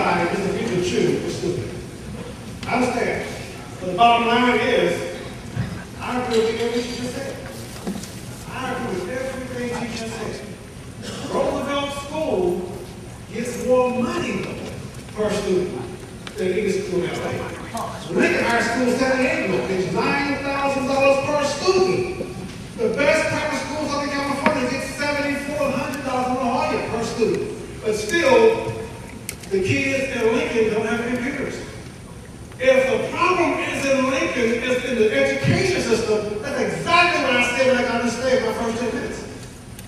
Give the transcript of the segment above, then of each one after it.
anybody is to pick and choose for stupid. I understand. But the bottom line is, I agree with everything she just said. I agree with everything she just said. Roosevelt School gets more money per student than any school in LA. Lincoln High School is $78 million. It's $9,000 per student. The best private schools out in California get $7,400 in La Jolla per student. But still, the kids in Lincoln don't have computers. If the problem is in Lincoln, it's in the education system, that's exactly what I said when I got on this stage my first 10 minutes.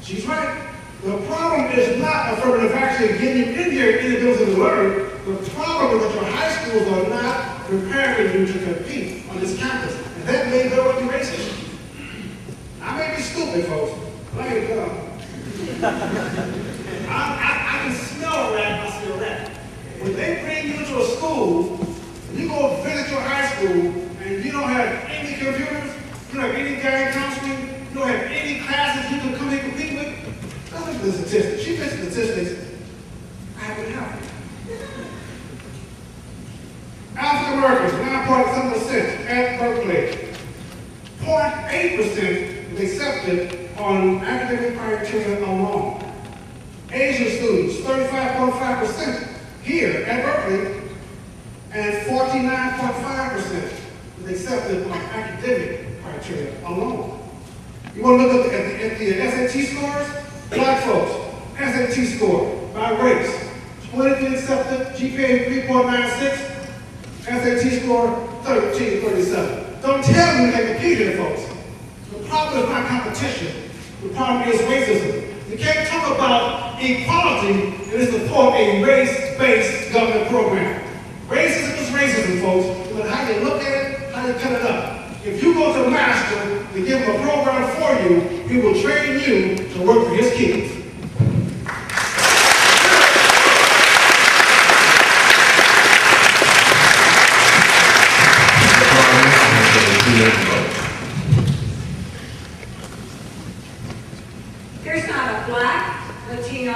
She's right. The problem is not affirmative action getting you in here and inability to learn. The problem is that your high schools are not preparing you to compete on this campus. And that may go with the racism. I may be stupid, folks, but I ain't dumb. I can smell a rat, I see a rat. When they bring you into a school, you go visit your high school, and you don't have any computers, you don't have any guidance counseling, you don't have any classes you can come and compete with. Let's look at the statistics. She mentioned statistics. I have to help you. African Americans, 9.7% at Berkeley. 0.8% accepted on academic criteria alone. Asian students, 35.5% here at Berkeley, and 49.5% was accepted on academic criteria alone. You want to look at the SAT scores? Black folks, SAT score by race, 20 accepted, GPA 3.96, SAT score 1337. Don't tell me you can compete here, folks. The problem is not competition. The problem is racism. You can't talk about equality and support a race-based government program. Racism is racism, folks. No matter how you look at it, how you cut it up. If you go to Master to give him a program for you, he will train you to work for his kids. There's not a Black, Latino,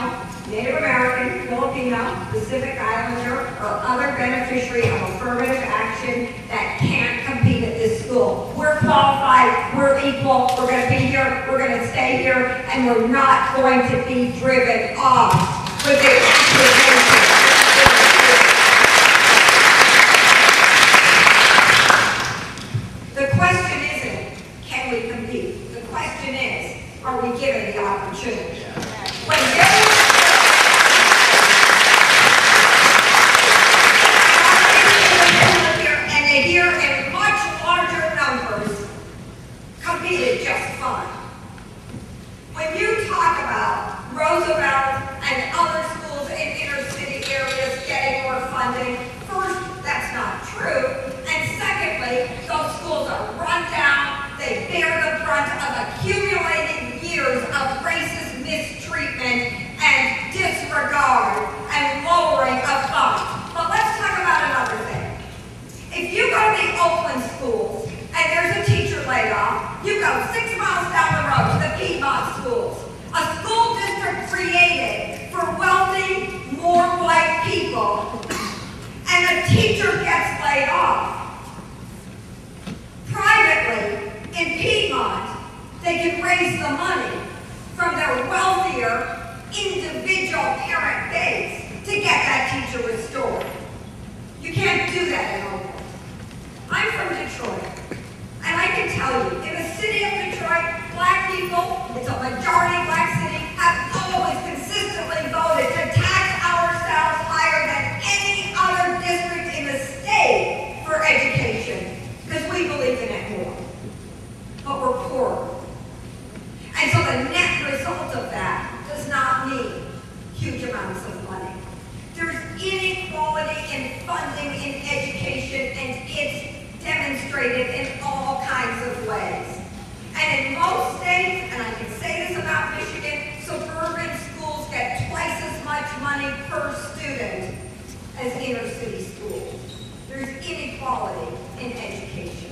Native American, Filipino, Pacific Islander, or other beneficiary of affirmative action that can't compete at this school. We're qualified, we're equal, we're going to be here, we're going to stay here, and we're not going to be driven off with the accusation. The question isn't, can we compete? The question is, are we given the opportunity? When and they hear in much larger numbers competed just fine. When you talk about Roosevelt and other schools in inner city areas getting more funding, first, that's not true. And secondly, those schools are run down. They bear the brunt of accumulating years of racist mistreatment and disregard and lowering of funds. But let's talk about another thing. If you go to the Oakland schools and there's a teacher laid off, you go 6 miles down the road to the Piedmont schools, a school district created for wealthy, more white people, and a teacher gets laid off. Privately, in Piedmont, they can raise the money from their wealthier individual parent base to get that teacher restored. You can't do that in Oakland. I'm from Detroit, and I can tell you, in the city of Detroit, Black people, it's a majority Black city, have always consistently voted to tax ourselves higher than any other district in the state for education, because we believe in it more. But we're poorer. And so the net result of that does not mean huge amounts of money. There's inequality in funding in education, and it's demonstrated in all kinds of ways. And in most states, and I can say this about Michigan, suburban schools get twice as much money per student as inner city schools. There's inequality in education.